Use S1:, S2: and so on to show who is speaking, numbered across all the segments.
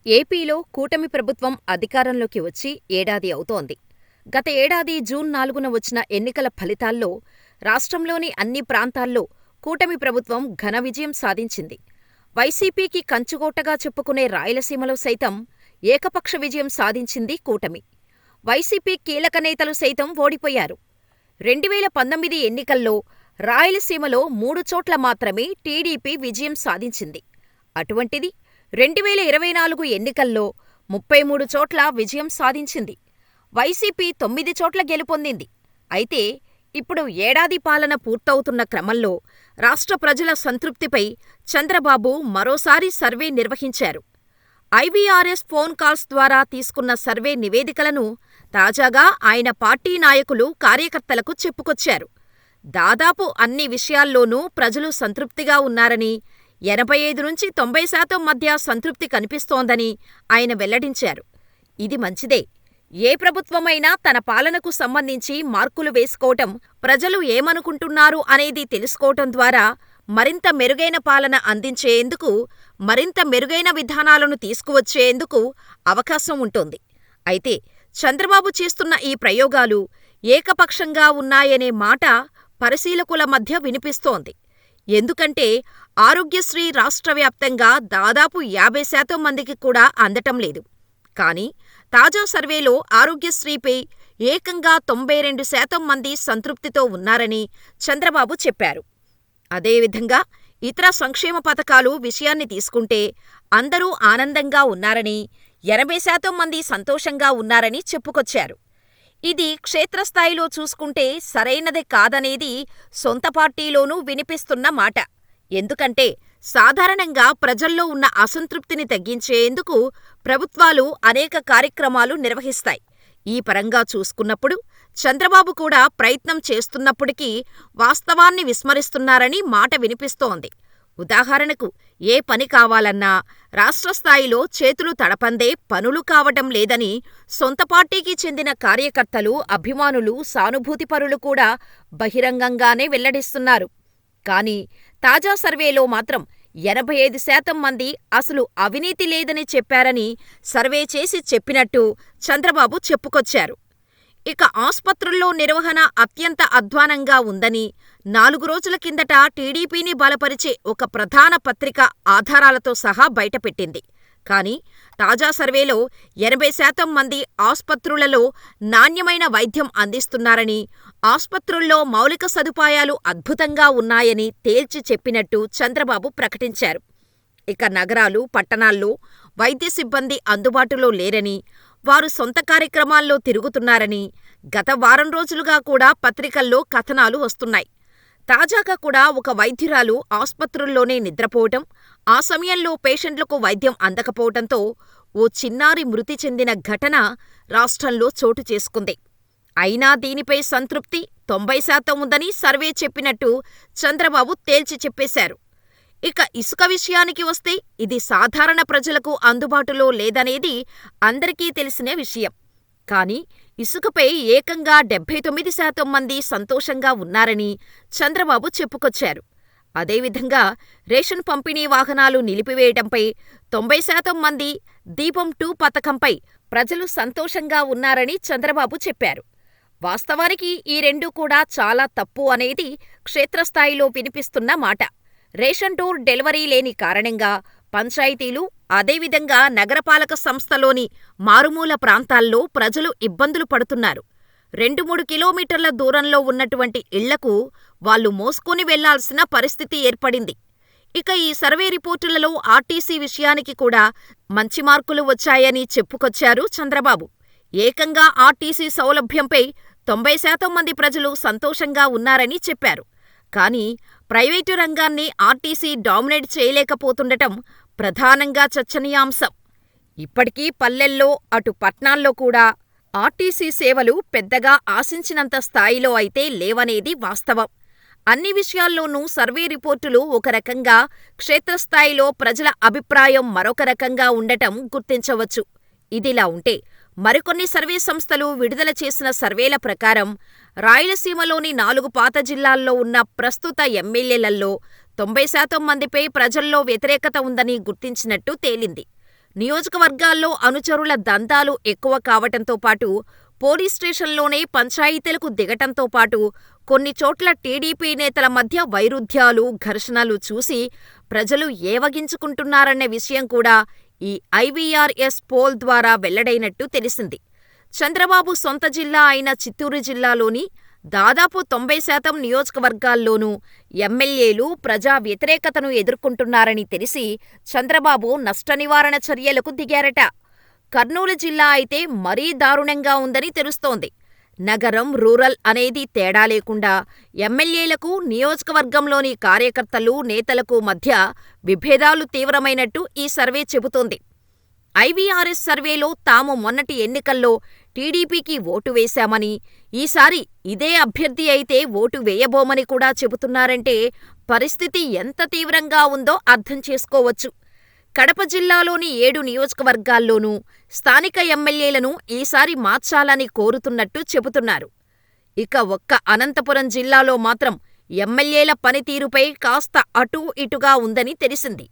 S1: ఏపీలో కూటమి ప్రభుత్వం అధికారంలోకి వచ్చి ఏడాది అవుతోంది. గత ఏడాది జూన్ 4న వచ్చిన ఎన్నికల ఫలితాల్లో రాష్ట్రంలోని అన్ని ప్రాంతాల్లో కూటమి ప్రభుత్వం ఘన విజయం సాధించింది. వైసీపీకి కంచుకోటగా చెప్పుకునే రాయలసీమలో సైతం ఏకపక్ష విజయం సాధించింది కూటమి. వైసీపీ కీలక నేతలు సైతం ఓడిపోయారు. 2019 ఎన్నికల్లో రాయలసీమలో 3 చోట్ల మాత్రమే టీడీపీ విజయం సాధించింది. అటువంటిది 2024 ఎన్నికల్లో 33 చోట్ల విజయం సాధించింది. వైసీపీ 9 చోట్ల గెలుపొందింది. అయితే ఇప్పుడు ఏడాది పాలన పూర్తవుతున్న క్రమంలో రాష్ట్ర ప్రజల సంతృప్తిపై చంద్రబాబు మరోసారి సర్వే నిర్వహించారు. ఐవీఆర్ఎస్ ఫోన్ కాల్స్ ద్వారా తీసుకున్న సర్వే నివేదికలను తాజాగా ఆయన పార్టీ నాయకులు, కార్యకర్తలకు చెప్పుకొచ్చారు. దాదాపు అన్ని విషయాల్లోనూ ప్రజలు సంతృప్తిగా ఉన్నారని, 85-90% మధ్య సంతృప్తి కనిపిస్తోందని ఆయన వెల్లడించారు. ఇది మంచిదే. ఏ ప్రభుత్వమైనా తన పాలనకు సంబంధించి మార్కులు వేసుకోవటం, ప్రజలు ఏమనుకుంటున్నారు అనేది తెలుసుకోవటం ద్వారా మరింత మెరుగైన పాలన అందించేందుకు, మరింత మెరుగైన విధానాలను తీసుకువచ్చేందుకు అవకాశం ఉంటుంది. అయితే చంద్రబాబు చేస్తున్న ఈ ప్రయోగాలు ఏకపక్షంగా ఉన్నాయనే మాట పరిశీలకుల మధ్య వినిపిస్తోంది. ఎందుకంటే ఆరోగ్యశ్రీ రాష్ట్ర వ్యాప్తంగా దాదాపు 50% మందికి కూడా అందటం లేదు. కానీ తాజా సర్వేలో ఆరోగ్యశ్రీపై ఏకంగా 92% మంది సంతృప్తితో ఉన్నారని చంద్రబాబు చెప్పారు. అదేవిధంగా ఇతర సంక్షేమ పథకాలు విషయాన్ని తీసుకుంటే అందరూ ఆనందంగా ఉన్నారని, 80% మంది సంతోషంగా ఉన్నారని చెప్పుకొచ్చారు. ఇది క్షేత్రస్థాయిలో చూసుకుంటే సరైనదే కాదనేది సొంత పార్టీలోనూ వినిపిస్తున్న మాట. ఎందుకంటే సాధారణంగా ప్రజల్లో ఉన్న అసంతృప్తిని తగ్గించేందుకు ప్రభుత్వాలు అనేక కార్యక్రమాలు నిర్వహిస్తాయి. ఈ పరంగా చూసుకున్నప్పుడు చంద్రబాబు కూడా ప్రయత్నం చేస్తున్నప్పటికీ వాస్తవాన్ని విస్మరిస్తున్నారని మాట వినిపిస్తోంది. ఉదాహరణకు ఏ పని కావాలన్నా రాష్ట్ర స్థాయిలో చేతులు తడపందే పనులు కావటం లేదని సొంత పార్టీకి చెందిన కార్యకర్తలు, అభిమానులు, సానుభూతిపరులు కూడా బహిరంగంగానే వెల్లడిస్తున్నారు. కానీ తాజా సర్వేలో మాత్రం 85% మంది అసలు అవినీతి లేదని చెప్పారని సర్వే చేసి చెప్పినట్టు చంద్రబాబు చెప్పుకొచ్చారు. ఇక ఆస్పత్రుల్లో నిర్వహణ అత్యంత అధ్వానంగా ఉందని 4 రోజుల కిందట టీడీపీని బలపరిచే ఒక ప్రధాన పత్రిక ఆధారాలతో సహా బయటపెట్టింది. కానీ తాజా సర్వేలో 80% మంది ఆస్పత్రులలో నాణ్యమైన వైద్యం అందిస్తున్నారని, ఆస్పత్రుల్లో మౌలిక సదుపాయాలు అద్భుతంగా ఉన్నాయని తేల్చి చెప్పినట్టు చంద్రబాబు ప్రకటించారు. ఇక నగరాలు, పట్టణాల్లో వైద్య సిబ్బంది అందుబాటులో లేరని, వారు సొంత కార్యక్రమాల్లో తిరుగుతున్నారని గత వారం రోజులుగా కూడా పత్రికల్లో కథనాలు వస్తున్నాయి. తాజాగా కూడా ఒక వైద్యురాలు ఆస్పత్రుల్లోనే నిద్రపోవటం, ఆ సమయంలో పేషెంట్లకు వైద్యం అందకపోవటంతో ఓ చిన్నారి మృతి చెందిన ఘటన రాష్ట్రంలో చోటు చేసుకుంది. అయినా దీనిపై సంతృప్తి 90% ఉందని సర్వే చెప్పినట్టు చంద్రబాబు తేల్చి చెప్పేశారు. ఇక ఇసుక విషయానికి వస్తే ఇది సాధారణ ప్రజలకు అందుబాటులో లేదనేది అందరికీ తెలిసిన విషయం. కానీ ఇసుకపై ఏకంగా 79% మంది సంతోషంగా ఉన్నారని చంద్రబాబు చెప్పుకొచ్చారు. అదేవిధంగా రేషన్ పంపిణీ వాహనాలు నిలిపివేయటంపై 90% మంది, దీపం 2 పథకంపై ప్రజలు సంతోషంగా ఉన్నారని చంద్రబాబు చెప్పారు. వాస్తవానికి ఈ రెండూ కూడా చాలా తప్పు అనేది క్షేత్రస్థాయిలో వినిపిస్తున్న మాట. రేషన్ డోర్ డెలివరీ లేని కారణంగా పంచాయతీలు, అదేవిధంగా నగరపాలక సంస్థలోని మారుమూల ప్రాంతాల్లో ప్రజలు ఇబ్బందులు పడుతున్నారు. 2-3 కిలోమీటర్ల దూరంలో ఉన్నటువంటి ఇళ్లకు వాళ్లు మోసుకొని వెళ్లాల్సిన పరిస్థితి ఏర్పడింది. ఇక ఈ సర్వే రిపోర్టులలో ఆర్టీసీ విషయానికి కూడా మంచి మార్కులు వచ్చాయని చెప్పుకొచ్చారు చంద్రబాబు. ఏకంగా ఆర్టీసీ సౌలభ్యంపై 90% మంది ప్రజలు సంతోషంగా ఉన్నారని చెప్పారు. కానీ ప్రైవేటు రంగాన్ని ఆర్టీసీ డామినేట్ చేయలేకపోతుండటం ప్రధానంగా చర్చనీయాంశం. ఇప్పటికీ పల్లెల్లో, అటు పట్నాల్లో కూడా ఆర్టీసీ సేవలు పెద్దగా ఆశించినంత స్థాయిలో అయితే లేవనేది వాస్తవం. అన్ని విషయాల్లోనూ సర్వే రిపోర్టులు ఒక రకంగా, క్షేత్రస్థాయిలో ప్రజల అభిప్రాయం మరొక రకంగా ఉండటం గుర్తించవచ్చు. ఇదిలా ఉంటే మరికొన్ని సర్వే సంస్థలు విడుదల చేసిన సర్వేల ప్రకారం రాయలసీమలోని 4 పాత జిల్లాల్లో ఉన్న ప్రస్తుత ఎమ్మెల్యేలలో 90% మందిపై ప్రజల్లో వ్యతిరేకత ఉందని గుర్తించినట్టు తేలింది. నియోజకవర్గాల్లో అనుచరుల దందాలు ఎక్కువ కావటంతో పాటు, పోలీస్ స్టేషన్లోనే పంచాయతీలకు దిగటంతో పాటు, కొన్ని చోట్ల టీడీపీ నేతల మధ్య వైరుధ్యాలు, ఘర్షణలు చూసి ప్రజలు ఏవగించుకుంటున్నారనే విషయం కూడా ఈ ఐవీఆర్ఎస్ పోల్ ద్వారా వెల్లడైనట్టు తెలిసింది. చంద్రబాబు సొంత జిల్లా అయిన చిత్తూరు జిల్లాలోని దాదాపు 90% నియోజకవర్గాల్లోనూ ఎమ్మెల్యేలు ప్రజా వ్యతిరేకతను ఎదుర్కొంటున్నారని తెలిసి చంద్రబాబు నష్టనివారణ చర్యలకు దిగారట. కర్నూలు జిల్లా అయితే మరీ దారుణంగా ఉందని తెలుస్తోంది. నగరం, రూరల్ అనేది తేడా లేకుండా ఎమ్మెల్యేలకు, నియోజకవర్గంలోని కార్యకర్తలు, నేతలకు మధ్య విభేదాలు తీవ్రమైనట్టు ఈ సర్వే చెబుతోంది. ఐవీఆర్ఎస్ సర్వేలో తాము మొన్నటి ఎన్నికల్లో టీడీపీకి ఓటు వేశామని, ఈసారి ఇదే అభ్యర్థి అయితే ఓటు వేయబోమని కూడా చెబుతున్నారంటే పరిస్థితి ఎంత తీవ్రంగా ఉందో అర్థం చేసుకోవచ్చు. కడప జిల్లాలోని 7 నియోజకవర్గాల్లోనూ స్థానిక ఎమ్మెల్యేలను ఈసారి మార్చాలని కోరుతున్నట్టు చెబుతున్నారు. ఇక ఒక్క అనంతపురం జిల్లాలో మాత్రం ఎమ్మెల్యేల పనితీరుపై కాస్త అటూ ఇటుగా ఉందని తెలిసింది.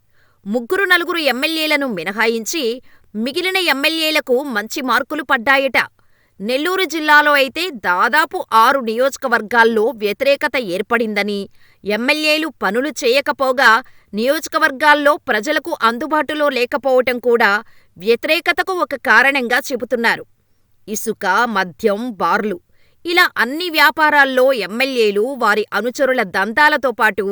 S1: 3-4 ఎమ్మెల్యేలను మినహాయించి మిగిలిన ఎమ్మెల్యేలకు మంచి మార్కులు పడ్డాయట. నెల్లూరు జిల్లాలో అయితే దాదాపు 6 నియోజకవర్గాల్లో వ్యతిరేకత ఏర్పడిందని, ఎమ్మెల్యేలు పనులు చేయకపోగా నియోజకవర్గాల్లో ప్రజలకు అందుబాటులో లేకపోవటం కూడా వ్యతిరేకతకు ఒక కారణంగా చెబుతున్నారు. ఇసుక, మద్యం, బార్లు ఇలా అన్ని వ్యాపారాల్లో ఎమ్మెల్యేలు, వారి అనుచరుల దందాలతో పాటు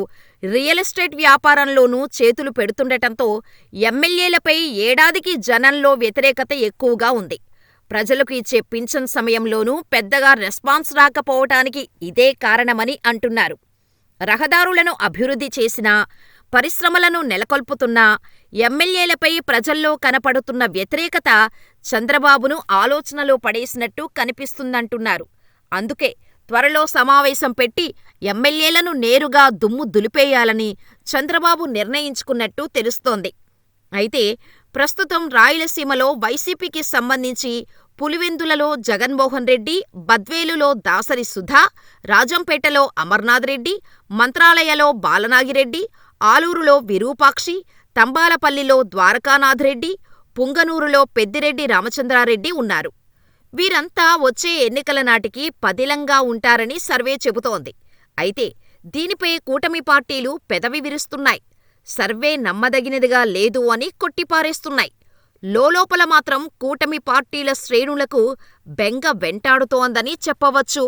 S1: రియల్ ఎస్టేట్ వ్యాపారంలోనూ చేతులు పెడుతుండటంతో ఎమ్మెల్యేలపై ఏడాదికి జనంలో వ్యతిరేకత ఎక్కువగా ఉంది. ప్రజలకు ఇచ్చే పింఛన్ సమయంలోనూ పెద్దగా రెస్పాన్స్ రాకపోవటానికి ఇదే కారణమని అంటున్నారు. రహదారులను అభివృద్ధి చేసినా, పరిశ్రమలను నెలకొల్పుతున్నా ఎమ్మెల్యేలపై ప్రజల్లో కనపడుతున్న వ్యతిరేకత చంద్రబాబును ఆలోచనలో పడేసినట్టు కనిపిస్తుందంటున్నారు. అందుకే త్వరలో సమావేశం పెట్టి ఎమ్మెల్యేలను నేరుగా దుమ్ము దులిపేయాలని చంద్రబాబు నిర్ణయించుకున్నట్టు తెలుస్తోంది. అయితే ప్రస్తుతం రాయలసీమలో వైసీపీకి సంబంధించి పులివెందులలో జగన్మోహన్ రెడ్డి, బద్వేలులో దాసరి సుధా, రాజంపేటలో అమర్నాథ్ రెడ్డి, మంత్రాలయలో బాలనాగిరెడ్డి, ఆలూరులో విరూపాక్షి, తంబాలపల్లిలో ద్వారకానాథ్ రెడ్డి, పుంగనూరులో పెద్దిరెడ్డి రామచంద్రారెడ్డి ఉన్నారు. వీరంతా వచ్చే ఎన్నికల నాటికి పదిలంగా ఉంటారని సర్వే చెబుతోంది. అయితే దీనిపై కూటమి పార్టీలు పెదవి విరుస్తున్నాయి. సర్వే నమ్మదగినదిగా లేదు అని కొట్టిపారేస్తున్నాయి. లోలోపల మాత్రం కూటమి పార్టీల శ్రేణులకు బెంగ వెంటాడుతోందని చెప్పవచ్చు.